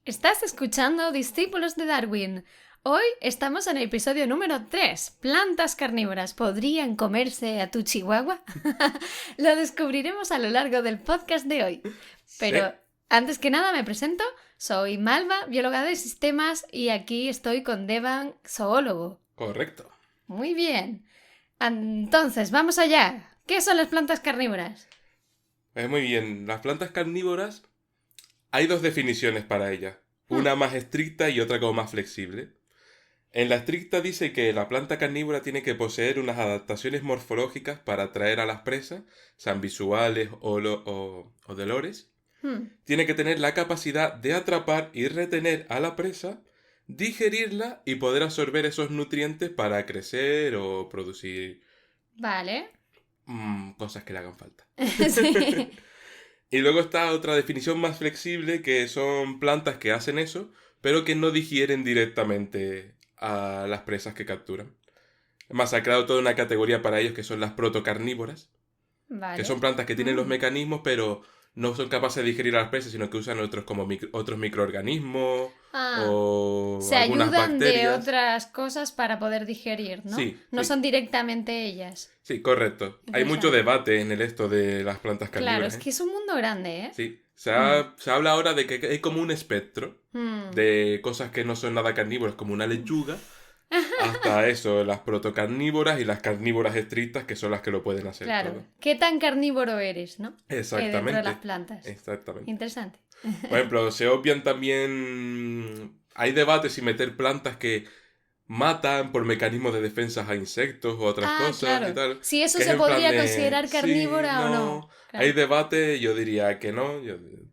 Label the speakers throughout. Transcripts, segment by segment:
Speaker 1: Estás escuchando Discípulos de Darwin. Hoy estamos en el episodio número 3. ¿Plantas carnívoras podrían comerse a tu chihuahua? Lo descubriremos a lo largo del podcast de hoy. Pero
Speaker 2: Sí.
Speaker 1: antes que nada me presento. Soy Malva, bióloga de sistemas, y aquí estoy con Devan, zoólogo.
Speaker 2: Correcto.
Speaker 1: Muy bien. Entonces, vamos allá. ¿Qué son las plantas carnívoras?
Speaker 2: Muy bien. Las plantas carnívoras, hay dos definiciones para ellas. Una más estricta y otra como más flexible. En la estricta dice que la planta carnívora tiene que poseer unas adaptaciones morfológicas para atraer a las presas, sean visuales o de olores. Tiene que tener la capacidad de atrapar y retener a la presa, digerirla y poder absorber esos nutrientes para crecer o producir
Speaker 1: Vale.
Speaker 2: cosas que le hagan falta.
Speaker 1: Sí.
Speaker 2: Y luego está otra definición más flexible, que son plantas que hacen eso, pero que no digieren directamente a las presas que capturan. Además, se ha creado toda una categoría para ellos que son las protocarnívoras,
Speaker 1: Vale.
Speaker 2: que son plantas que tienen los mecanismos, pero no son capaces de digerir a las presas, sino que usan otros como otros microorganismos o
Speaker 1: Se
Speaker 2: algunas
Speaker 1: ayudan de
Speaker 2: bacterias.
Speaker 1: otras cosas para poder digerir, ¿no?
Speaker 2: Sí,
Speaker 1: No
Speaker 2: sí.
Speaker 1: son directamente ellas.
Speaker 2: Sí, correcto. Hay mucho
Speaker 1: Interesante.
Speaker 2: debate en el esto de las plantas carnívoras.
Speaker 1: Claro, es que es un mundo grande, ¿eh?
Speaker 2: Sí, se habla ahora de que hay como un espectro de cosas que no son nada carnívoras, como una lechuga, hasta eso, las protocarnívoras y las carnívoras estrictas, que son las que lo pueden hacer
Speaker 1: Claro.
Speaker 2: todo.
Speaker 1: ¿Qué tan carnívoro eres, no?
Speaker 2: Exactamente.
Speaker 1: Dentro de las plantas.
Speaker 2: Exactamente.
Speaker 1: Interesante.
Speaker 2: Por ejemplo, se obvian también... Hay debate si meter plantas que matan por mecanismos de defensa a insectos o otras cosas
Speaker 1: claro.
Speaker 2: y tal.
Speaker 1: Si eso
Speaker 2: Que es
Speaker 1: se
Speaker 2: en plan
Speaker 1: podría
Speaker 2: de,
Speaker 1: considerar
Speaker 2: sí,
Speaker 1: carnívora o no. Claro.
Speaker 2: Hay debate, yo diría que no.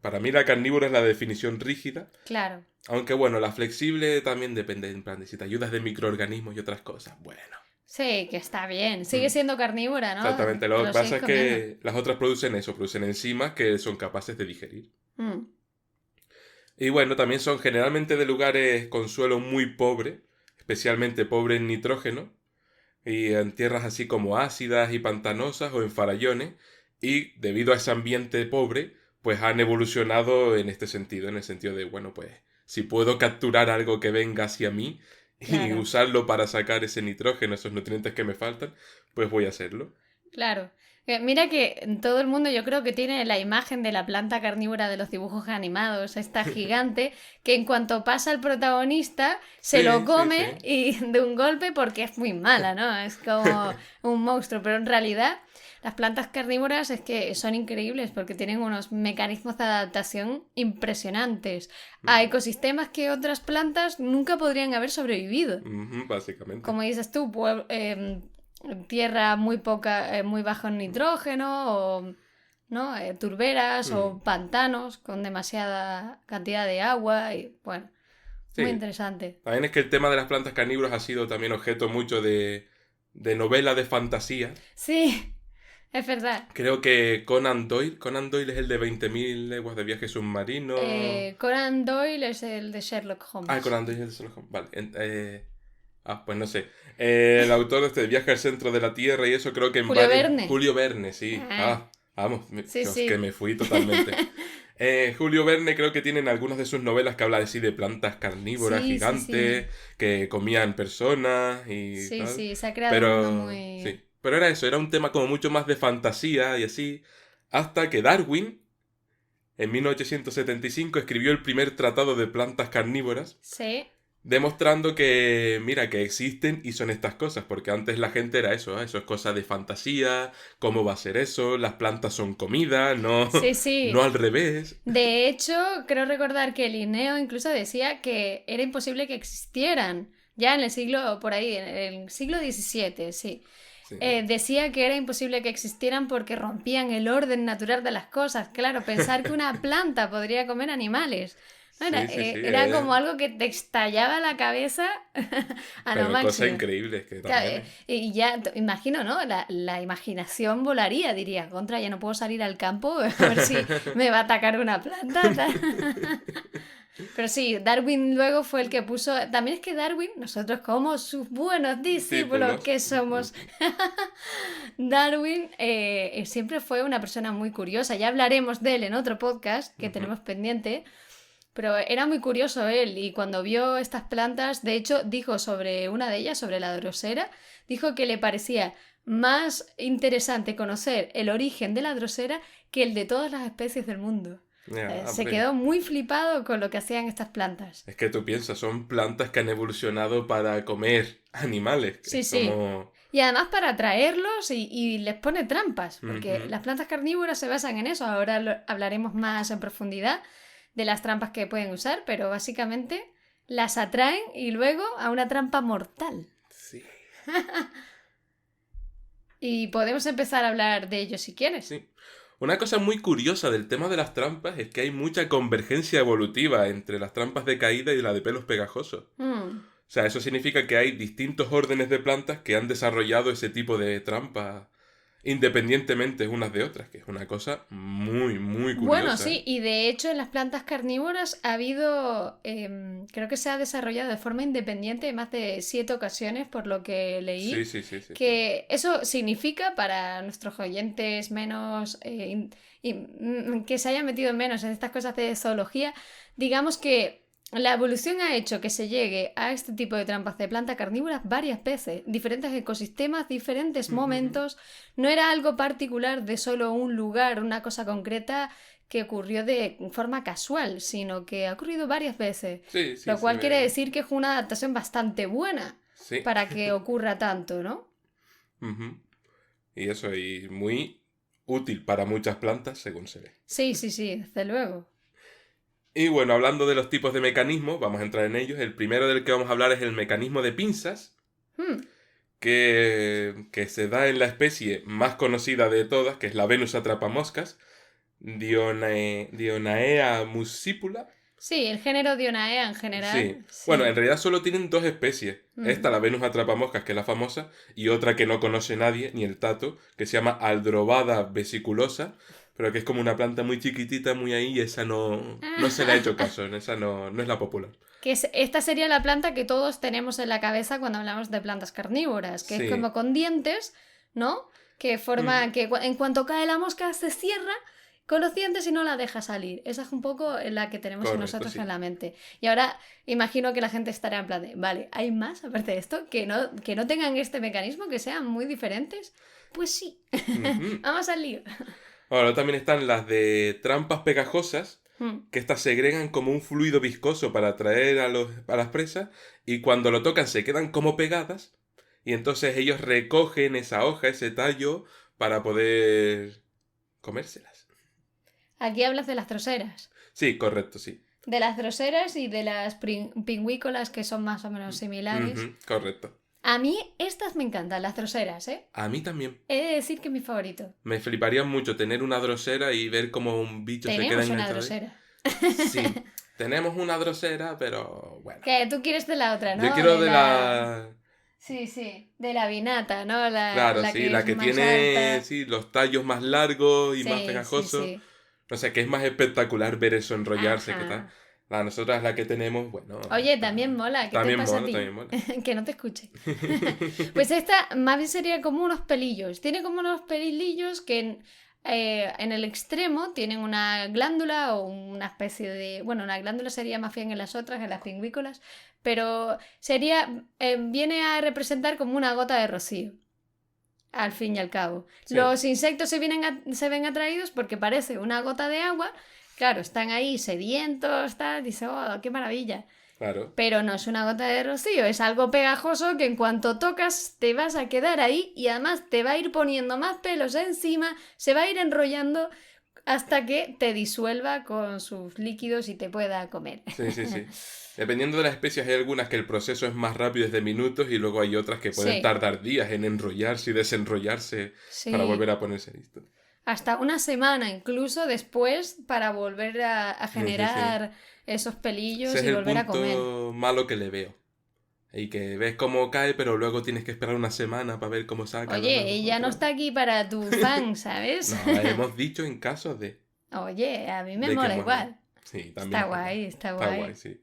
Speaker 2: Para mí la carnívora es la definición rígida.
Speaker 1: Claro.
Speaker 2: Aunque bueno, la flexible también depende, en plan de si te ayudas de microorganismos y otras cosas. Bueno,
Speaker 1: Sí, que está bien. Sigue siendo carnívora, ¿no?
Speaker 2: exactamente. Lo que
Speaker 1: Lo
Speaker 2: pasa
Speaker 1: sigues
Speaker 2: es que las otras producen eso, producen enzimas que son capaces de digerir.
Speaker 1: comiendo.
Speaker 2: Y bueno, también son generalmente de lugares con suelo muy pobre, especialmente pobre en nitrógeno, y en tierras así como ácidas y pantanosas o en farallones, y debido a ese ambiente pobre, pues han evolucionado en este sentido, en el sentido de, bueno, pues si puedo capturar algo que venga hacia mí y
Speaker 1: Claro.
Speaker 2: usarlo para sacar ese nitrógeno, esos nutrientes que me faltan, pues voy a hacerlo.
Speaker 1: Claro. Mira que todo el mundo yo creo que tiene la imagen de la planta carnívora de los dibujos animados, esta gigante, que en cuanto pasa el protagonista se
Speaker 2: Sí,
Speaker 1: lo
Speaker 2: sí,
Speaker 1: come
Speaker 2: sí.
Speaker 1: y de un golpe porque es muy mala, ¿no? Es como un monstruo, pero en realidad las plantas carnívoras es que son increíbles porque tienen unos mecanismos de adaptación impresionantes a ecosistemas que otras plantas nunca podrían haber sobrevivido.
Speaker 2: Ujú, básicamente.
Speaker 1: Como dices tú, tierra muy poca, muy bajo en nitrógeno, o ¿no? Turberas o pantanos con demasiada cantidad de agua y bueno,
Speaker 2: Sí.
Speaker 1: muy interesante.
Speaker 2: También es que el tema de las plantas carnívoras ha sido también objeto mucho de novela de fantasía.
Speaker 1: Sí, es verdad.
Speaker 2: Creo que Conan Doyle es el de 20.000 leguas de viaje submarino.
Speaker 1: Conan Doyle es el de Sherlock Holmes.
Speaker 2: Conan Doyle es el de Sherlock Holmes. Vale. Pues no sé. El autor de este Viaje al centro de la Tierra y eso creo que en
Speaker 1: Julio
Speaker 2: varios...
Speaker 1: Verne.
Speaker 2: Julio Verne, sí. Vamos,
Speaker 1: Sí,
Speaker 2: Dios,
Speaker 1: sí.
Speaker 2: que me fui totalmente. Julio Verne creo que tiene en algunas de sus novelas que habla así de plantas carnívoras
Speaker 1: Sí, sí,
Speaker 2: gigantes que comían personas y
Speaker 1: Sí,
Speaker 2: tal.
Speaker 1: sí, se ha creado un mundo muy...
Speaker 2: Sí, pero era eso, era un tema como mucho más de fantasía y así, hasta que Darwin en 1875 escribió el primer tratado de plantas carnívoras,
Speaker 1: Sí.
Speaker 2: demostrando que, mira, que existen y son estas cosas, porque antes la gente era eso, eso es cosa de fantasía, ¿cómo va a ser eso? Las plantas son comida, no,
Speaker 1: Sí, sí.
Speaker 2: no al revés.
Speaker 1: De hecho, creo recordar que Linneo incluso decía que era imposible que existieran. Ya en el siglo, por ahí, en el siglo XVII, sí.
Speaker 2: Sí.
Speaker 1: Decía que era imposible que existieran porque rompían el orden natural de las cosas. Claro, pensar que una planta podría comer animales. No,
Speaker 2: Sí,
Speaker 1: era como algo que te estallaba la cabeza a lo
Speaker 2: Pero
Speaker 1: máximo.
Speaker 2: cosas increíbles que
Speaker 1: Claro,
Speaker 2: también...
Speaker 1: y ya, imagino, ¿no? La imaginación volaría, diría, contra, ya no puedo salir al campo a ver si me va a atacar una planta. Pero sí, Darwin luego fue el que puso... También es que Darwin, nosotros como sus buenos discípulos que somos, Darwin siempre fue una persona muy curiosa. Ya hablaremos de él en otro podcast que tenemos pendiente. Pero era muy curioso él y cuando vio estas plantas, de hecho dijo sobre una de ellas, sobre la drosera, dijo que le parecía más interesante conocer el origen de la drosera que el de todas las especies del mundo.
Speaker 2: Ya,
Speaker 1: Se
Speaker 2: hombre.
Speaker 1: quedó muy flipado con lo que hacían estas plantas.
Speaker 2: Es que tú piensas, son plantas que han evolucionado para comer animales. Que
Speaker 1: Sí,
Speaker 2: es
Speaker 1: sí.
Speaker 2: como...
Speaker 1: Y además para atraerlos y les pone trampas, porque
Speaker 2: Ujú.
Speaker 1: las plantas carnívoras se basan en eso. Ahora hablaremos más en profundidad de las trampas que pueden usar, pero básicamente las atraen y luego a una trampa mortal.
Speaker 2: Sí,
Speaker 1: Y podemos empezar a hablar de ello si quieres.
Speaker 2: sí. Una cosa muy curiosa del tema de las trampas es que hay mucha convergencia evolutiva entre las trampas de caída y la de pelos pegajosos.
Speaker 1: Mm.
Speaker 2: O sea, eso significa que hay distintos órdenes de plantas que han desarrollado ese tipo de trampas independientemente unas de otras, que es una cosa muy, muy
Speaker 1: Bueno,
Speaker 2: curiosa,
Speaker 1: sí,
Speaker 2: ¿eh?
Speaker 1: y de hecho en las plantas carnívoras ha habido, creo que se ha desarrollado de forma independiente en más de 7 ocasiones, por lo que
Speaker 2: Sí,
Speaker 1: leí,
Speaker 2: sí, sí, sí, sí.
Speaker 1: que eso significa para nuestros oyentes menos, que se hayan metido menos en estas cosas de zoología, digamos que la evolución ha hecho que se llegue a este tipo de trampas de planta carnívoras varias veces, diferentes ecosistemas, diferentes
Speaker 2: Ujú.
Speaker 1: momentos. No era algo particular de solo un lugar, una cosa concreta que ocurrió de forma casual, sino que ha ocurrido varias veces,
Speaker 2: Sí, sí,
Speaker 1: lo
Speaker 2: se
Speaker 1: cual quiere
Speaker 2: ve.
Speaker 1: decir que es una adaptación bastante buena
Speaker 2: Sí.
Speaker 1: para que ocurra tanto, ¿no?
Speaker 2: Ujú. Y eso, y muy útil para muchas plantas, según se ve.
Speaker 1: Sí, sí, sí, desde luego.
Speaker 2: Y bueno, hablando de los tipos de mecanismos, vamos a entrar en ellos. El primero del que vamos a hablar es el mecanismo de pinzas,
Speaker 1: Hmm.
Speaker 2: que se da en la especie más conocida de todas, que es la Venus atrapamoscas, Dionaea muscipula.
Speaker 1: Sí, el género Dionaea en
Speaker 2: Sí.
Speaker 1: general,
Speaker 2: Bueno, en
Speaker 1: sí.
Speaker 2: realidad solo tienen dos especies. Esta,
Speaker 1: Mm.
Speaker 2: la Venus atrapamoscas, que es la famosa, y otra que no conoce nadie, ni el tato, que se llama Aldrovada vesiculosa, pero que es como una planta muy chiquitita, muy ahí, y esa no se le ha hecho caso, esa no es la popular.
Speaker 1: Esta sería la planta que todos tenemos en la cabeza cuando hablamos de plantas carnívoras, que es
Speaker 2: Sí.
Speaker 1: como con dientes, ¿no? Que
Speaker 2: Mm,
Speaker 1: forma que en cuanto cae la mosca se cierra con los dientes y no la deja salir. Esa es un poco la que tenemos
Speaker 2: correcto,
Speaker 1: nosotros en
Speaker 2: sí.
Speaker 1: la mente. Y ahora imagino que la gente estará en plan de, vale, ¿hay más aparte de esto que no tengan este mecanismo, que sean muy diferentes? Pues sí.
Speaker 2: Ujú.
Speaker 1: Vamos al lío.
Speaker 2: Ahora también están las de trampas pegajosas,
Speaker 1: Hmm.
Speaker 2: que estas segregan como un fluido viscoso para atraer a las presas, y cuando lo tocan se quedan como pegadas, y entonces ellos recogen esa hoja, ese tallo, para poder comérselas.
Speaker 1: Aquí hablas de las troseras.
Speaker 2: Sí, correcto, sí.
Speaker 1: De las droseras y de las pingüícolas que son más o menos similares.
Speaker 2: Ujú, correcto.
Speaker 1: A mí estas me encantan, las droseras, ¿eh?
Speaker 2: A mí también.
Speaker 1: He de decir que es mi favorito.
Speaker 2: Me fliparía mucho tener una drosera y ver cómo un bicho se queda
Speaker 1: Tenemos una
Speaker 2: enganchado ahí.
Speaker 1: drosera.
Speaker 2: Sí, tenemos una drosera, pero bueno.
Speaker 1: Que tú quieres de la otra,
Speaker 2: Yo
Speaker 1: ¿no?
Speaker 2: quiero
Speaker 1: De
Speaker 2: de
Speaker 1: la...
Speaker 2: la...
Speaker 1: Sí, sí, de la vinata, ¿no? La,
Speaker 2: Claro,
Speaker 1: la
Speaker 2: sí,
Speaker 1: que
Speaker 2: la
Speaker 1: es
Speaker 2: que
Speaker 1: más
Speaker 2: tiene,
Speaker 1: alta.
Speaker 2: sí, los tallos más largos y más
Speaker 1: Sí, sí,
Speaker 2: pegajosos.
Speaker 1: sí.
Speaker 2: No sé, que es más espectacular ver eso enrollarse, ¿qué tal?
Speaker 1: Ajá.
Speaker 2: La nosotras la que tenemos, bueno,
Speaker 1: Oye, también
Speaker 2: está...
Speaker 1: mola, ¿qué te
Speaker 2: También
Speaker 1: pasa a
Speaker 2: mola,
Speaker 1: ti?
Speaker 2: también mola.
Speaker 1: Que no te escuche. Pues esta más bien sería como unos pelillos. Tiene como unos pelillos que en el extremo tienen una glándula o una especie de... Bueno, una glándula sería más bien en las otras, en las pingüícolas, pero sería... viene a representar como una gota de rocío. Al fin y al cabo.
Speaker 2: Sí,
Speaker 1: Los insectos se ven atraídos porque parece una gota de agua. Claro, están ahí sedientos, tal. Dice, oh, qué maravilla.
Speaker 2: claro.
Speaker 1: Pero no es una gota de rocío, es algo pegajoso que en cuanto tocas te vas a quedar ahí y además te va a ir poniendo más pelos encima, se va a ir enrollando hasta que te disuelva con sus líquidos y te pueda comer.
Speaker 2: Sí, sí, sí. Dependiendo de las especies, hay algunas que el proceso es más rápido, es de minutos, y luego hay otras que pueden
Speaker 1: Sí,
Speaker 2: tardar días en enrollarse y desenrollarse para volver
Speaker 1: sí.
Speaker 2: a ponerse listo.
Speaker 1: Hasta una semana incluso después para volver a
Speaker 2: Sí, sí, sí.
Speaker 1: generar esos
Speaker 2: Ese
Speaker 1: pelillos
Speaker 2: es
Speaker 1: y
Speaker 2: el
Speaker 1: volver a comer.
Speaker 2: punto malo que le veo. Y que ves cómo cae, pero luego tienes que esperar una semana para ver cómo saca los
Speaker 1: Oye,
Speaker 2: nuevos
Speaker 1: ella no
Speaker 2: otros.
Speaker 1: está aquí para tu fan, ¿sabes?
Speaker 2: No, hemos dicho en casos
Speaker 1: Oye, a mí me
Speaker 2: de que
Speaker 1: mola
Speaker 2: hemos hablado.
Speaker 1: igual.
Speaker 2: Sí, también
Speaker 1: Está
Speaker 2: es verdad.
Speaker 1: guay, está
Speaker 2: Está guay,
Speaker 1: guay.
Speaker 2: sí.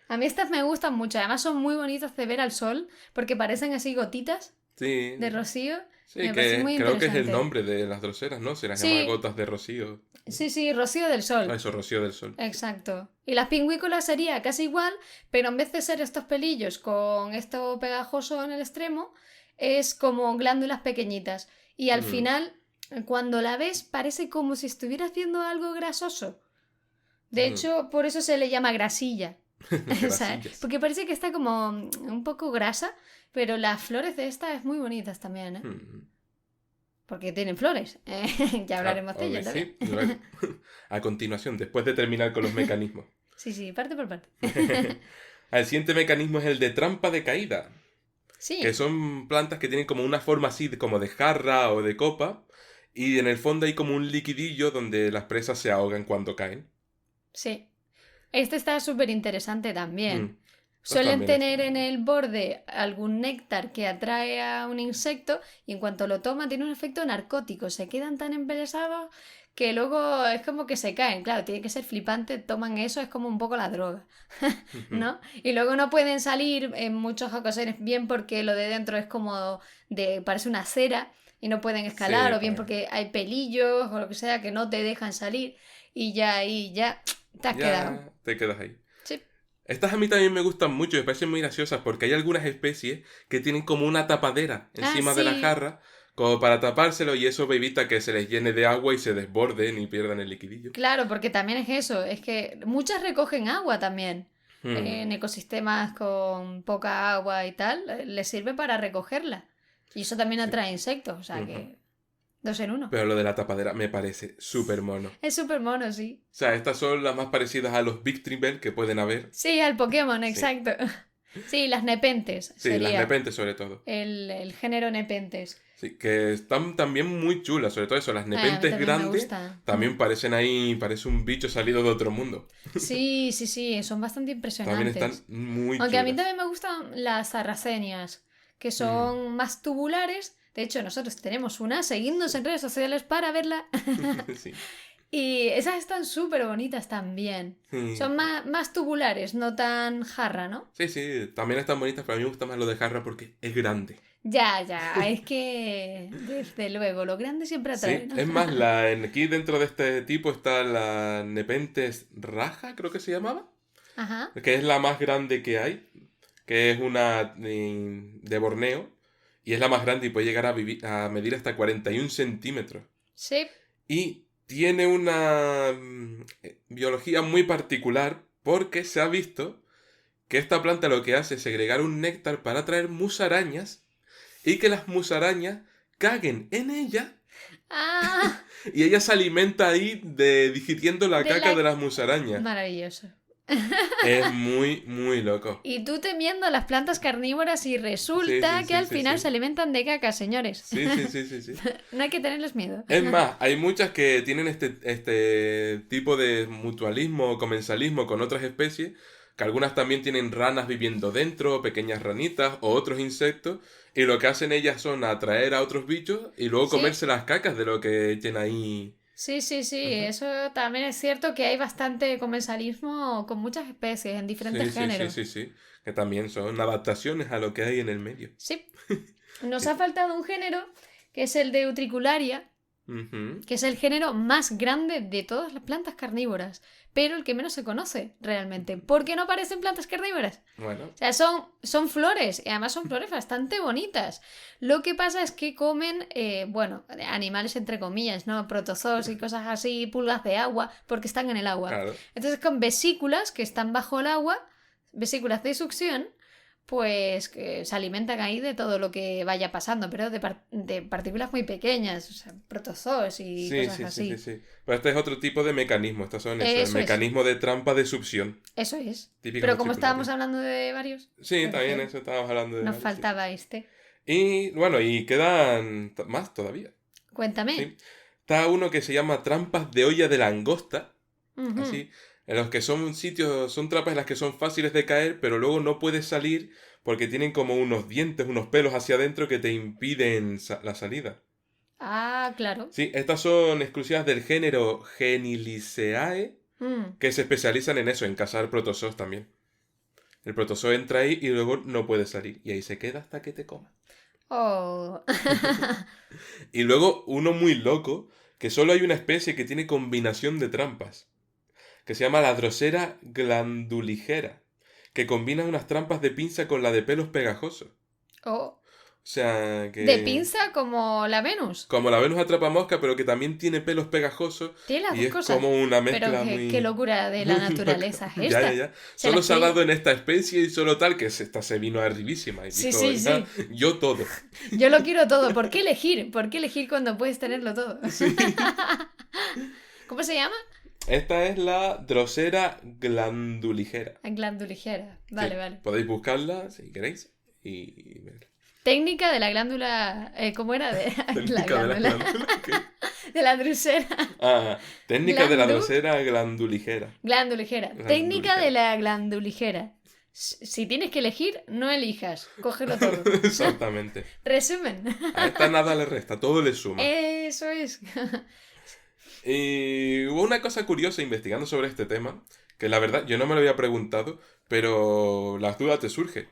Speaker 1: A mí estas me gustan mucho, además son muy bonitas de ver al sol porque parecen así gotitas
Speaker 2: Sí,
Speaker 1: de rocío.
Speaker 2: Sí,
Speaker 1: Me parece
Speaker 2: que
Speaker 1: muy
Speaker 2: creo que es el
Speaker 1: interesante.
Speaker 2: nombre de las droseras, ¿no? Se las llama
Speaker 1: Sí,
Speaker 2: gotas de rocío.
Speaker 1: sí, sí, Rocío del
Speaker 2: Ah,
Speaker 1: Sol.
Speaker 2: eso, rocío del sol.
Speaker 1: Exacto. Y las pingüículas sería casi igual, pero en vez de ser estos pelillos con esto pegajoso en el extremo, es como glándulas pequeñitas. Y al
Speaker 2: Mm,
Speaker 1: final, cuando la ves, parece como si estuviera haciendo algo grasoso. De
Speaker 2: mm.
Speaker 1: hecho, por eso se le llama grasilla. O sea,
Speaker 2: Grasillas.
Speaker 1: porque parece que está como un poco grasa, pero las flores de esta es muy bonitas también, ¿eh?
Speaker 2: Mm.
Speaker 1: Porque tienen flores. Ya
Speaker 2: Ah,
Speaker 1: hablaremos de
Speaker 2: ok,
Speaker 1: ellas también.
Speaker 2: sí, luego. A continuación, después de terminar con los mecanismos.
Speaker 1: Sí, sí, parte por parte.
Speaker 2: El siguiente mecanismo es el de trampa de caída, que
Speaker 1: Sí,
Speaker 2: son plantas que tienen como una forma así como de jarra o de copa, y en el fondo hay como un liquidillo donde las presas se ahogan cuando caen.
Speaker 1: sí. Este está súper interesante también.
Speaker 2: Mm, estas
Speaker 1: Suelen
Speaker 2: también
Speaker 1: tener
Speaker 2: están.
Speaker 1: en el borde algún néctar que atrae a un insecto y en cuanto lo toma tiene un efecto narcótico. Se quedan tan embelesados que luego es como que se caen. Claro, tiene que ser flipante, toman eso, es como un poco la droga,
Speaker 2: Ujú.
Speaker 1: ¿no? Y luego no pueden salir en muchas ocasiones, bien porque lo de dentro es como parece una cera y no pueden escalar,
Speaker 2: Sí,
Speaker 1: o bien
Speaker 2: pues
Speaker 1: porque hay pelillos o lo que sea que no te dejan salir y ya ahí ya te has quedado.
Speaker 2: ya te quedas ahí.
Speaker 1: Sí.
Speaker 2: Estas a mí también me gustan mucho, me parecen muy graciosas porque hay algunas especies que tienen como una tapadera
Speaker 1: Ah,
Speaker 2: encima de la
Speaker 1: sí,
Speaker 2: jarra, como para tapárselo y eso evita que se les llene de agua y se desborden y pierdan el liquidillo.
Speaker 1: claro, porque también es eso, es que muchas recogen agua también.
Speaker 2: Hmm,
Speaker 1: En ecosistemas con poca agua y tal, les sirve para recogerla. Y eso también
Speaker 2: sí.
Speaker 1: atrae insectos, o sea
Speaker 2: Ujú.
Speaker 1: que dos en uno.
Speaker 2: Pero lo de la tapadera me parece súper mono.
Speaker 1: Es súper mono, sí.
Speaker 2: O sea, estas son las más parecidas a los Big Bell que pueden haber.
Speaker 1: Sí, al Pokémon,
Speaker 2: Sí.
Speaker 1: exacto. Sí, las nepentes
Speaker 2: Sí, las
Speaker 1: sería
Speaker 2: nepentes sobre todo.
Speaker 1: el género nepentes.
Speaker 2: Sí, que están también muy chulas, sobre todo eso. Las
Speaker 1: A mí
Speaker 2: nepentes
Speaker 1: también me
Speaker 2: grandes
Speaker 1: gusta.
Speaker 2: también parecen ahí, parece un bicho salido de otro mundo.
Speaker 1: Sí, sí, sí, son bastante
Speaker 2: También están
Speaker 1: impresionantes.
Speaker 2: muy
Speaker 1: Aunque a mí
Speaker 2: chulas.
Speaker 1: también me gustan las sarracenias, que
Speaker 2: Mm.
Speaker 1: son más tubulares. De hecho, nosotros tenemos una, seguidnos en redes sociales para verla.
Speaker 2: Sí.
Speaker 1: Y esas están súper bonitas también.
Speaker 2: Sí.
Speaker 1: Son más tubulares, no tan jarra, ¿no?
Speaker 2: Sí, sí, también están bonitas, pero a mí me gusta más lo de jarra porque es grande.
Speaker 1: Ya, ya, es que desde luego, lo grande siempre atrae,
Speaker 2: Sí,
Speaker 1: ¿no?
Speaker 2: es más, aquí dentro de este tipo está la Nepenthes raja, creo que se llamaba,
Speaker 1: Ajá.
Speaker 2: que es la más grande que hay, que es una de Borneo, y es la más grande y puede llegar a medir hasta 41 centímetros.
Speaker 1: Sí.
Speaker 2: Y tiene una biología muy particular porque se ha visto que esta planta lo que hace es segregar un néctar para atraer musarañas y que las musarañas caguen en ella
Speaker 1: Ah,
Speaker 2: y ella se alimenta ahí de digiriendo la
Speaker 1: de
Speaker 2: caca de
Speaker 1: la...
Speaker 2: las musarañas.
Speaker 1: Maravilloso.
Speaker 2: Es muy, muy loco.
Speaker 1: Y tú temiendo las plantas carnívoras y
Speaker 2: Sí,
Speaker 1: resulta
Speaker 2: sí,
Speaker 1: que
Speaker 2: sí,
Speaker 1: al
Speaker 2: sí,
Speaker 1: final se
Speaker 2: sí.
Speaker 1: alimentan de caca, señores.
Speaker 2: Sí, sí, sí, sí, sí.
Speaker 1: No hay que tenerles miedo.
Speaker 2: Es más, hay muchas que tienen este tipo de mutualismo o comensalismo con otras especies, que algunas también tienen ranas viviendo dentro, pequeñas ranitas o otros insectos, y lo que hacen ellas son atraer a otros bichos y luego
Speaker 1: Sí,
Speaker 2: comerse las cacas de lo que echen ahí.
Speaker 1: sí, sí, sí.
Speaker 2: Ujú.
Speaker 1: Eso también es cierto que hay bastante comensalismo con muchas especies en
Speaker 2: Sí,
Speaker 1: diferentes
Speaker 2: sí, sí,
Speaker 1: géneros.
Speaker 2: sí, sí, que también son adaptaciones a lo que hay en el medio.
Speaker 1: Sí. Nos
Speaker 2: Sí.
Speaker 1: ha faltado un género que es el de Utricularia,
Speaker 2: Ujú.
Speaker 1: que es el género más grande de todas las plantas carnívoras, pero el que menos se conoce realmente. ¿Por qué no parecen plantas carnívoras?
Speaker 2: Bueno,
Speaker 1: O sea, son flores, y además son flores bastante bonitas. Lo que pasa es que comen, bueno, animales entre comillas, ¿no? Protozoos y cosas así, pulgas de agua, porque están en el agua.
Speaker 2: claro.
Speaker 1: Entonces, con vesículas que están bajo el agua, vesículas de succión, pues que se alimentan ahí de todo lo que vaya pasando, pero de partículas muy pequeñas, o sea, protozoos y
Speaker 2: Sí,
Speaker 1: cosas
Speaker 2: sí, sí, sí,
Speaker 1: así.
Speaker 2: sí. Pero este es otro tipo de mecanismo. Estos son eso, el
Speaker 1: Eso es,
Speaker 2: mecanismo de trampa de succión.
Speaker 1: eso es.
Speaker 2: Típicas
Speaker 1: Pero como estábamos
Speaker 2: utriculares.
Speaker 1: hablando de varios,
Speaker 2: Sí,
Speaker 1: pues
Speaker 2: también eso estábamos hablando de
Speaker 1: nos
Speaker 2: varios, sí.
Speaker 1: faltaba este.
Speaker 2: Y bueno, y quedan más todavía.
Speaker 1: Cuéntame.
Speaker 2: Sí. Está uno que se llama trampas de olla de langosta.
Speaker 1: Ujú.
Speaker 2: Así. En los que son sitios, son trampas en las que son fáciles de caer, pero luego no puedes salir porque tienen como unos dientes, unos pelos hacia adentro que te impiden la salida.
Speaker 1: Ah, claro.
Speaker 2: Sí, estas son exclusivas del género Geniliceae,
Speaker 1: Mm.
Speaker 2: que se especializan en eso, en cazar protozoos también. El protozoo entra ahí y luego no puede salir. Y ahí se queda hasta que te coma.
Speaker 1: Oh.
Speaker 2: Y luego uno muy loco, que solo hay una especie que tiene combinación de trampas, que se llama la Drosera glanduligera, que combina unas trampas de pinza con la de pelos pegajosos.
Speaker 1: Oh.
Speaker 2: O sea,
Speaker 1: De
Speaker 2: que...
Speaker 1: pinza como la Venus.
Speaker 2: Como la Venus atrapamosca, pero que también tiene pelos pegajosos
Speaker 1: Tiene las
Speaker 2: y
Speaker 1: dos
Speaker 2: es
Speaker 1: cosas.
Speaker 2: como una
Speaker 1: Pero
Speaker 2: mezcla
Speaker 1: qué locura de la
Speaker 2: muy
Speaker 1: naturaleza
Speaker 2: loca.
Speaker 1: es
Speaker 2: Ya,
Speaker 1: esta.
Speaker 2: ya, ya.
Speaker 1: Se
Speaker 2: Solo
Speaker 1: la
Speaker 2: se ha
Speaker 1: estoy-
Speaker 2: dado en esta especie y solo tal que esta se vino arribísima y
Speaker 1: Sí,
Speaker 2: dijo,
Speaker 1: sí,
Speaker 2: "Ya,
Speaker 1: sí.
Speaker 2: yo todo".
Speaker 1: Yo lo quiero todo. ¿Por qué elegir? ¿Por qué elegir cuando puedes tenerlo todo?
Speaker 2: Sí.
Speaker 1: ¿Cómo se llama?
Speaker 2: Esta es la Drosera glanduligera.
Speaker 1: Glanduligera.
Speaker 2: Sí,
Speaker 1: Vale, vale.
Speaker 2: podéis buscarla si queréis y verla.
Speaker 1: Técnica de la glándula. ¿Cómo era? De la
Speaker 2: Técnica de la
Speaker 1: glándula.
Speaker 2: glándula. ¿Qué?
Speaker 1: De la drusera.
Speaker 2: Ah, técnica de la
Speaker 1: Glandu-
Speaker 2: Drosera glanduligera.
Speaker 1: Glanduligera.
Speaker 2: Glanduligera.
Speaker 1: Técnica de la glanduligera. Si tienes que elegir, no elijas. Cógelo todo.
Speaker 2: Exactamente.
Speaker 1: Resumen.
Speaker 2: A esta nada le resta, todo le suma.
Speaker 1: Eso es.
Speaker 2: Y hubo una cosa curiosa investigando sobre este tema, que la verdad yo no me lo había preguntado, pero las dudas te surgen.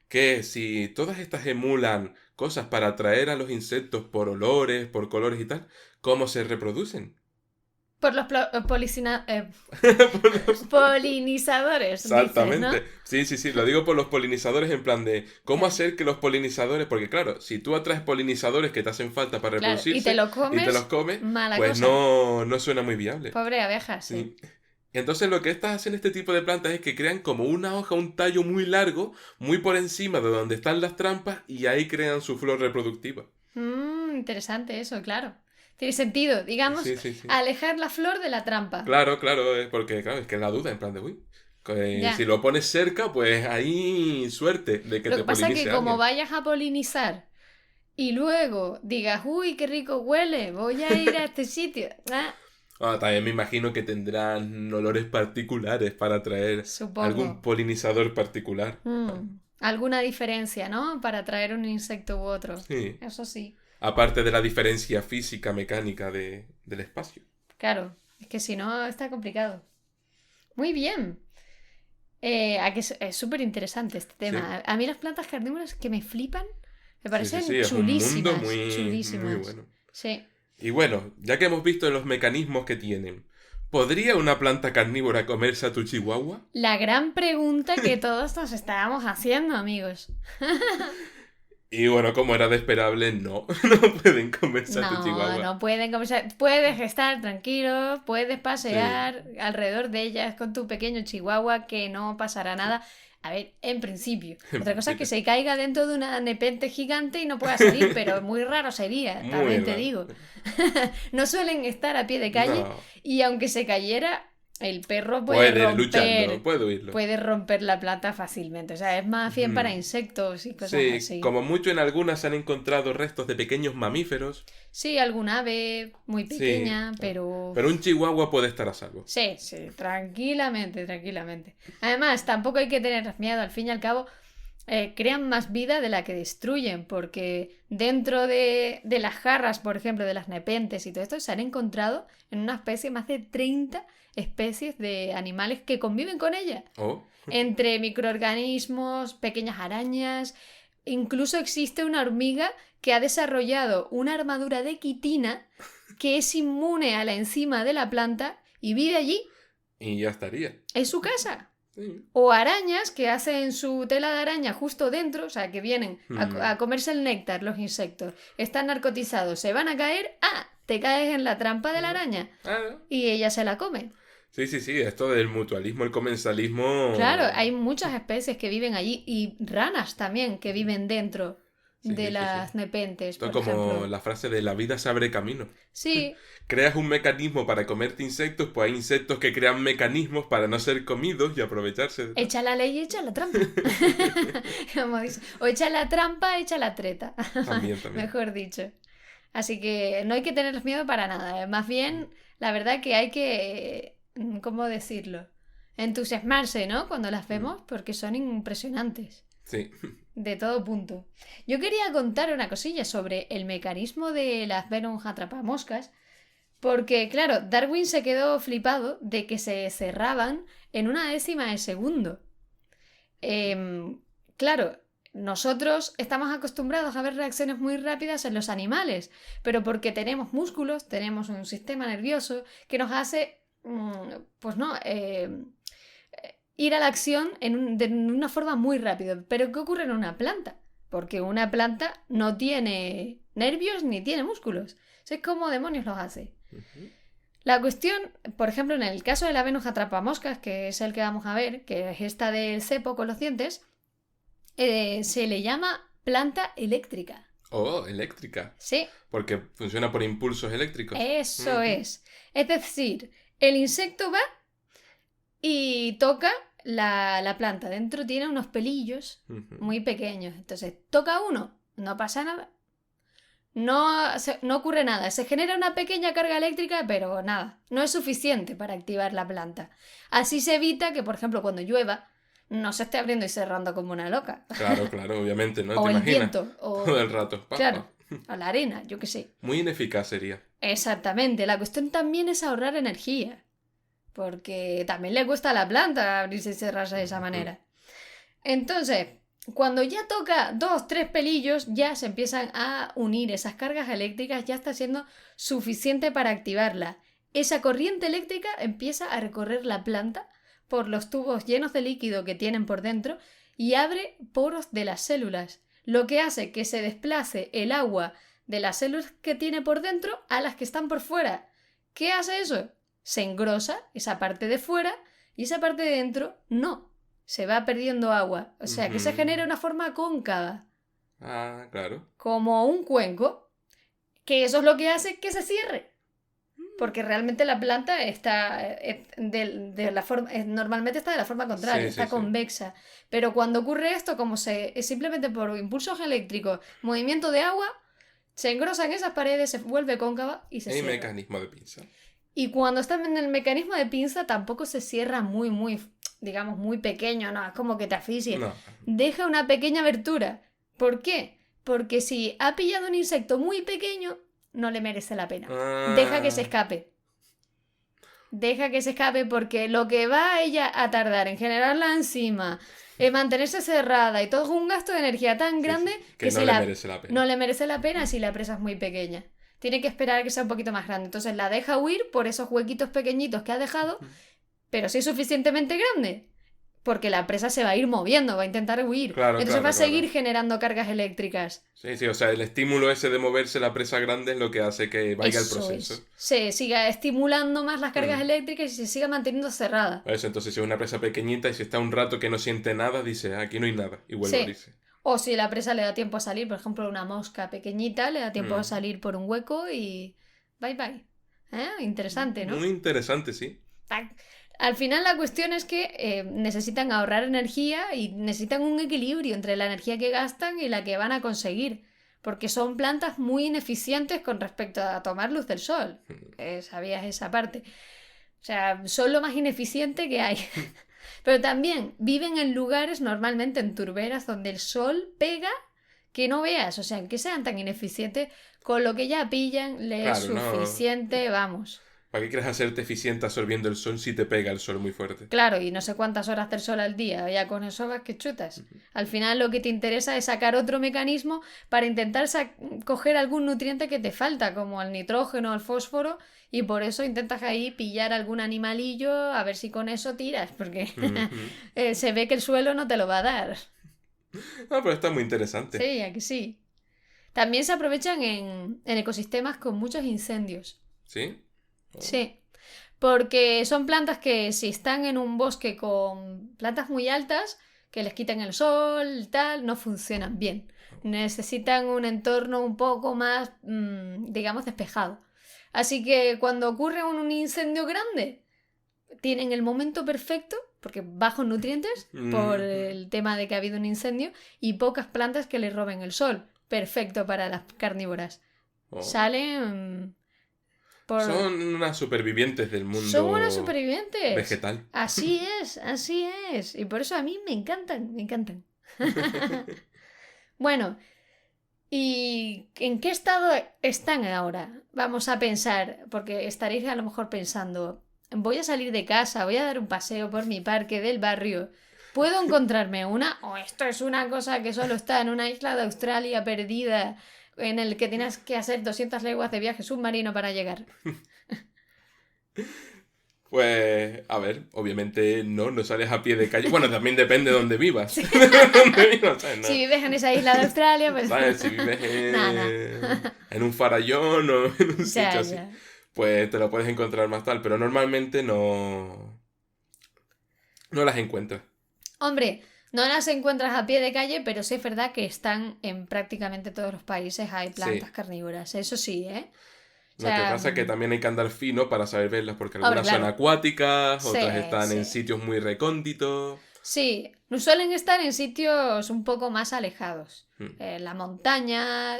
Speaker 2: Que si todas estas emulan cosas para atraer a los insectos por olores, por colores y tal, ¿cómo se reproducen?
Speaker 1: Por los polinizadores, dices, ¿no?
Speaker 2: Exactamente. Sí, sí, sí, lo digo por los polinizadores en plan de cómo
Speaker 1: Claro.
Speaker 2: hacer que los polinizadores, porque claro, si tú atraes polinizadores que te hacen falta para
Speaker 1: Claro,
Speaker 2: reproducirse
Speaker 1: y te lo
Speaker 2: y
Speaker 1: comes,
Speaker 2: te los comes,
Speaker 1: mala
Speaker 2: pues
Speaker 1: cosa.
Speaker 2: no suena muy viable.
Speaker 1: Pobre abeja, sí.
Speaker 2: Sí. Entonces lo que estas hacen este tipo de plantas es que crean como una hoja, un tallo muy largo, muy por encima de donde están las trampas y ahí crean su flor reproductiva.
Speaker 1: Interesante eso, claro. Tiene sentido, digamos,
Speaker 2: Sí, sí, sí.
Speaker 1: alejar la flor de la trampa.
Speaker 2: Claro, claro, porque claro, es que la duda en plan de, uy,
Speaker 1: Ya.
Speaker 2: si lo pones cerca, pues ahí suerte de que
Speaker 1: Lo
Speaker 2: te
Speaker 1: que pasa es
Speaker 2: polinice
Speaker 1: que como
Speaker 2: alguien.
Speaker 1: vayas a polinizar y luego digas, uy, qué rico huele, voy a ir a este sitio.
Speaker 2: También me imagino que tendrán olores particulares para atraer
Speaker 1: Supongo.
Speaker 2: algún polinizador particular.
Speaker 1: Alguna diferencia, ¿no? Para atraer un insecto u otro.
Speaker 2: Sí.
Speaker 1: Eso sí.
Speaker 2: Aparte de la diferencia física, mecánica del espacio.
Speaker 1: Claro, es que si no está complicado. Muy bien. Aquí es súper interesante este tema.
Speaker 2: Sí.
Speaker 1: A mí las plantas carnívoras que me flipan, me parecen
Speaker 2: Sí, es un
Speaker 1: chulísimas.
Speaker 2: mundo muy
Speaker 1: chulísimas.
Speaker 2: bueno.
Speaker 1: Sí.
Speaker 2: Y bueno, ya que hemos visto los mecanismos que tienen, ¿podría una planta carnívora comerse a tu chihuahua?
Speaker 1: La gran pregunta que todos nos estábamos haciendo, amigos.
Speaker 2: Y bueno, como era de esperable, no pueden comerse a tu chihuahua.
Speaker 1: No pueden comenzar. Puedes estar tranquilo, puedes pasear alrededor de ellas con tu pequeño chihuahua, que no pasará nada. A ver, en principio. Otra cosa es que se caiga dentro de una nepente gigante y no pueda salir, pero muy raro sería,
Speaker 2: Muy
Speaker 1: también te
Speaker 2: raro.
Speaker 1: digo. No suelen estar a pie de calle
Speaker 2: No.
Speaker 1: y aunque se cayera, el perro puede
Speaker 2: lucharlo, puede huirlo.
Speaker 1: puede romper la planta fácilmente. O sea, es más bien para insectos y cosas
Speaker 2: Sí,
Speaker 1: así.
Speaker 2: como mucho en algunas se han encontrado restos de pequeños mamíferos,
Speaker 1: Sí, algún ave muy pequeña, pero...
Speaker 2: pero un chihuahua puede estar a salvo.
Speaker 1: Sí, sí, tranquilamente, tranquilamente. Además, tampoco hay que tener miedo, al fin y al cabo, crean más vida de la que destruyen, porque dentro de las jarras, por ejemplo, de las nepentes y todo esto, se han encontrado en una especie más de 30 especies de animales que conviven con ella.
Speaker 2: Oh,
Speaker 1: Entre microorganismos, pequeñas arañas, incluso existe una hormiga que ha desarrollado una armadura de quitina que es inmune a la enzima de la planta y vive allí,
Speaker 2: y ya estaría.
Speaker 1: en su casa.
Speaker 2: Sí.
Speaker 1: O arañas que hacen su tela de araña justo dentro, o sea, que vienen a comerse el néctar, los insectos. Están narcotizados, se van a caer, te caes en la trampa de la araña
Speaker 2: Ah,
Speaker 1: y ella se la come.
Speaker 2: sí, esto del mutualismo, el comensalismo...
Speaker 1: Claro, hay muchas especies que viven allí y ranas también que viven dentro de las nepentes,
Speaker 2: Esto es
Speaker 1: por
Speaker 2: como
Speaker 1: ejemplo.
Speaker 2: la frase de la vida se abre camino.
Speaker 1: Sí,
Speaker 2: Creas un mecanismo para comerte insectos, pues hay insectos que crean mecanismos para no ser comidos y aprovecharse de...
Speaker 1: echa la ley y echa la trampa. Como dice. O echa la trampa, echa la treta.
Speaker 2: También.
Speaker 1: Mejor dicho. Así que no hay que tener miedo para nada. Más bien, la verdad que hay que, ¿cómo decirlo? Entusiasmarse, ¿no? Cuando las vemos, porque son impresionantes.
Speaker 2: Sí.
Speaker 1: De todo punto. Yo quería contar una cosilla sobre el mecanismo de las Venus atrapamoscas, porque, claro, Darwin se quedó flipado de que se cerraban en una décima de segundo. Claro, nosotros estamos acostumbrados a ver reacciones muy rápidas en los animales, pero porque tenemos músculos, tenemos un sistema nervioso que nos hace, ir a la acción de una forma muy rápida. Pero ¿qué ocurre en una planta? Porque una planta no tiene nervios ni tiene músculos. Es como demonios los hace.
Speaker 2: Ujú.
Speaker 1: La cuestión, por ejemplo, en el caso de la Venus atrapamoscas, que es el que vamos a ver, que es esta del cepo con los dientes, se le llama planta eléctrica.
Speaker 2: Oh, eléctrica.
Speaker 1: Sí,
Speaker 2: Porque funciona por impulsos eléctricos.
Speaker 1: eso
Speaker 2: Ujú.
Speaker 1: es. Es decir, el insecto va y toca la planta. Dentro tiene unos pelillos
Speaker 2: Ujú.
Speaker 1: muy pequeños. Entonces, toca uno, no pasa nada. No ocurre nada. Se genera una pequeña carga eléctrica, pero nada. No es suficiente para activar la planta. Así se evita que, por ejemplo, cuando llueva, no se esté abriendo y cerrando como una loca.
Speaker 2: Claro, obviamente, ¿no?
Speaker 1: O
Speaker 2: ¿Te
Speaker 1: el
Speaker 2: imaginas?
Speaker 1: viento.
Speaker 2: Todo el rato.
Speaker 1: Claro, a la arena, yo qué sé.
Speaker 2: Muy ineficaz sería.
Speaker 1: Exactamente. La cuestión también es ahorrar energía. Porque también le cuesta a la planta abrirse y cerrarse de esa manera. Entonces, cuando ya toca 2, 3 pelillos, ya se empiezan a unir esas cargas eléctricas, ya está siendo suficiente para activarla. Esa corriente eléctrica empieza a recorrer la planta por los tubos llenos de líquido que tienen por dentro y abre poros de las células, lo que hace que se desplace el agua de las células que tiene por dentro a las que están por fuera. ¿Qué hace eso? Se engrosa esa parte de fuera y esa parte de dentro no. Se va perdiendo agua. O sea, que se
Speaker 2: Ujú.
Speaker 1: genera una forma cóncava,
Speaker 2: Ah, claro.
Speaker 1: como un cuenco, que eso es lo que hace que se cierre. Porque realmente la planta está de la forma, normalmente está de la forma contraria,
Speaker 2: Sí,
Speaker 1: está
Speaker 2: sí.
Speaker 1: convexa. Pero cuando ocurre esto, como es simplemente por impulsos eléctricos, movimiento de agua, se engrosan esas paredes, se vuelve cóncava y se
Speaker 2: Hay
Speaker 1: cierra.
Speaker 2: mecanismo de pinza.
Speaker 1: Y cuando está en el mecanismo de pinza, tampoco se cierra muy, digamos, muy pequeño, no, es como que te asfixia.
Speaker 2: No.
Speaker 1: Deja una pequeña abertura. ¿Por qué? Porque si ha pillado un insecto muy pequeño, no le merece la pena. Deja que se escape. Deja que se escape porque lo que va ella a tardar en generar la enzima, en mantenerse cerrada y todo es un gasto de energía tan grande
Speaker 2: Que no
Speaker 1: se
Speaker 2: le merece la pena.
Speaker 1: no le merece la pena si la presa es muy pequeña. Tiene que esperar a que sea un poquito más grande. Entonces la deja huir por esos huequitos pequeñitos que ha dejado, pero si es suficientemente grande, porque la presa se va a ir moviendo, va a intentar huir.
Speaker 2: Claro,
Speaker 1: Entonces va a
Speaker 2: claro.
Speaker 1: seguir generando cargas eléctricas.
Speaker 2: Sí, o sea, el estímulo ese de moverse la presa grande es lo que hace que vaya el
Speaker 1: Eso
Speaker 2: proceso.
Speaker 1: es. Se siga estimulando más las cargas
Speaker 2: Mm.
Speaker 1: eléctricas y se siga manteniendo cerrada.
Speaker 2: Por eso, entonces, si es una presa pequeñita y si está un rato que no siente nada, dice, "Ah, aquí no hay nada", y vuelve a
Speaker 1: Sí.
Speaker 2: abrirse.
Speaker 1: O si la presa le da tiempo a salir, por ejemplo, una mosca pequeñita le da tiempo a
Speaker 2: Mm.
Speaker 1: salir por un hueco y bye bye. Interesante, ¿no?
Speaker 2: Muy interesante, sí.
Speaker 1: Al final la cuestión es que necesitan ahorrar energía y necesitan un equilibrio entre la energía que gastan y la que van a conseguir. Porque son plantas muy ineficientes con respecto a tomar luz del sol. ¿Sabías esa parte? O sea, son lo más ineficiente que hay. Pero también viven en lugares, normalmente en turberas, donde el sol pega que no veas. O sea, que sean tan ineficientes, con lo que ya pillan, le es
Speaker 2: Claro, no.
Speaker 1: suficiente, vamos.
Speaker 2: ¿Para qué quieres hacerte eficiente absorbiendo el sol si te pega el sol muy fuerte?
Speaker 1: Claro, y no sé cuántas horas del sol al día, ya con eso vas que chutas. Al final lo que te interesa es sacar otro mecanismo para intentar coger algún nutriente que te falta, como el nitrógeno, el fósforo, y por eso intentas ahí pillar algún animalillo a ver si con eso tiras, porque
Speaker 2: Ujú.
Speaker 1: se ve que el suelo no te lo va a dar.
Speaker 2: Ah, pero está muy interesante.
Speaker 1: Sí, aquí sí. También se aprovechan en ecosistemas con muchos incendios.
Speaker 2: ¿Sí? Oh.
Speaker 1: Sí. Porque son plantas que si están en un bosque con plantas muy altas, que les quitan el sol, tal, no funcionan bien. Necesitan un entorno un poco más, digamos, despejado. Así que cuando ocurre un incendio grande, tienen el momento perfecto, porque bajos nutrientes, por el tema de que ha habido un incendio, y pocas plantas que les roben el sol. Perfecto para las carnívoras.
Speaker 2: Oh.
Speaker 1: Salen...
Speaker 2: Son unas supervivientes del mundo
Speaker 1: Son unas supervivientes.
Speaker 2: vegetal.
Speaker 1: Así es. Y por eso a mí me encantan. Bueno, ¿y en qué estado están ahora? Vamos a pensar, porque estaréis a lo mejor pensando, voy a salir de casa, voy a dar un paseo por mi parque del barrio, puedo encontrarme una, o esto es una cosa que solo está en una isla de Australia perdida, en el que tienes que hacer 200 leguas de viaje submarino para llegar.
Speaker 2: Pues, a ver, obviamente no sales a pie de calle. Bueno, también depende de dónde vivas.
Speaker 1: Sí.
Speaker 2: ¿Sabes?
Speaker 1: Si vives en esa isla de Australia, pues...
Speaker 2: ¿Sabes? Si vives en un farallón o en un sitio así, pues te lo puedes encontrar más tal. Pero normalmente no las encuentras.
Speaker 1: Hombre, no las encuentras a pie de calle, pero sí es verdad que están en prácticamente todos los países, hay plantas carnívoras. Eso sí, ¿eh? O
Speaker 2: Lo que
Speaker 1: sea,
Speaker 2: pasa es que también hay que andar fino para saber verlas, porque algunas son acuáticas, otras están en sitios muy recónditos.
Speaker 1: Sí, suelen estar en sitios un poco más alejados. En la montaña,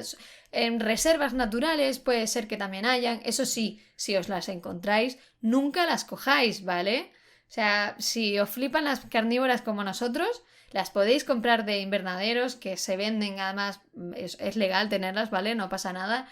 Speaker 1: en reservas naturales puede ser que también hayan. Eso sí, si os las encontráis, nunca las cojáis, ¿vale? O sea, si os flipan las carnívoras como nosotros, las podéis comprar de invernaderos que se venden, además es legal tenerlas, ¿vale? No pasa nada.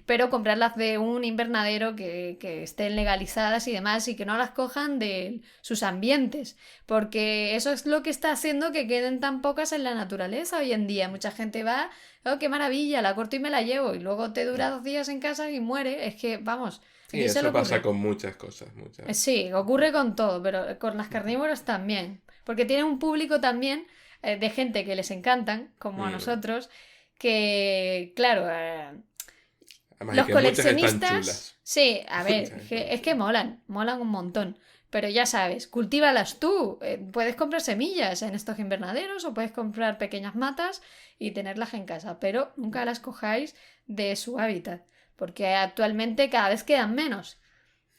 Speaker 1: Pero comprarlas de un invernadero que estén legalizadas y demás y que no las cojan de sus ambientes. Porque eso es lo que está haciendo que queden tan pocas en la naturaleza hoy en día. Mucha gente va, oh, qué maravilla, la corto y me la llevo. Y luego te dura 2 días en casa y muere. Es que, vamos...
Speaker 2: Sí, eso pasa con muchas cosas.
Speaker 1: Sí, ocurre con todo, pero con las carnívoras también. Porque tienen un público también de gente que les encantan, como a nosotros, que, claro,
Speaker 2: además,
Speaker 1: los
Speaker 2: que
Speaker 1: coleccionistas... Sí, a ver, es que molan un montón. Pero ya sabes, cultívalas tú. Puedes comprar semillas en estos invernaderos o puedes comprar pequeñas matas y tenerlas en casa, pero nunca las cojáis de su hábitat. Porque actualmente cada vez quedan menos.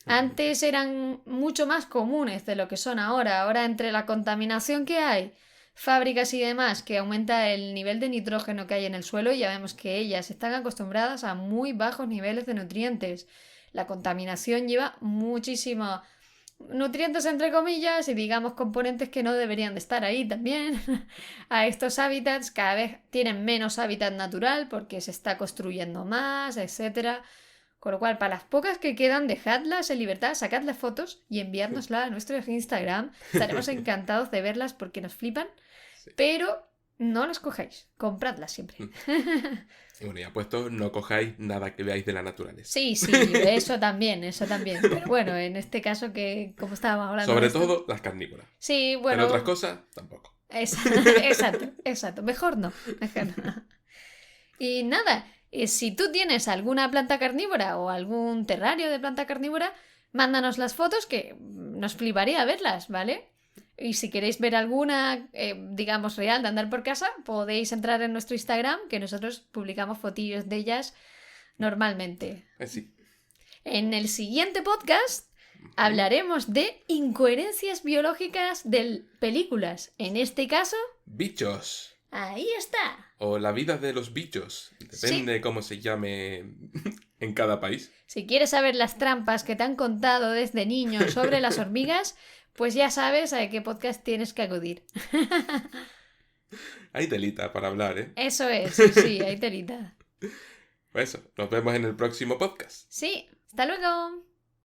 Speaker 1: Antes eran mucho más comunes de lo que son ahora. Ahora, entre la contaminación que hay, fábricas y demás, que aumenta el nivel de nitrógeno que hay en el suelo, ya vemos que ellas están acostumbradas a muy bajos niveles de nutrientes. La contaminación lleva muchísimo nutrientes entre comillas y digamos componentes que no deberían de estar ahí también. A estos hábitats cada vez tienen menos hábitat natural porque se está construyendo más, etcétera. Con lo cual, para las pocas que quedan, dejadlas en libertad, sacadles fotos y enviárnoslas a nuestro Instagram. Estaremos encantados de verlas porque nos flipan, pero no las cojáis, compradlas siempre.
Speaker 2: Y bueno, ya puesto, no cojáis nada que veáis de la naturaleza.
Speaker 1: Sí, eso también. Pero bueno, en este caso que, como estábamos hablando...
Speaker 2: Sobre todo las carnívoras.
Speaker 1: Sí, bueno...
Speaker 2: Pero otras cosas, tampoco.
Speaker 1: Exacto. Mejor no. Y nada, si tú tienes alguna planta carnívora o algún terrario de planta carnívora, mándanos las fotos que nos fliparía verlas, ¿vale? Y si queréis ver alguna, digamos, real de andar por casa, podéis entrar en nuestro Instagram, que nosotros publicamos fotillos de ellas normalmente.
Speaker 2: Sí.
Speaker 1: En el siguiente podcast hablaremos de incoherencias biológicas de películas. En este caso...
Speaker 2: Bichos.
Speaker 1: Ahí está.
Speaker 2: O la vida de los bichos. Depende de cómo se llame en cada país.
Speaker 1: Si quieres saber las trampas que te han contado desde niño sobre las hormigas, pues ya sabes a qué podcast tienes que acudir.
Speaker 2: Hay telita para hablar, ¿eh?
Speaker 1: Eso es, sí, hay telita.
Speaker 2: Pues eso, nos vemos en el próximo podcast.
Speaker 1: Sí, hasta luego.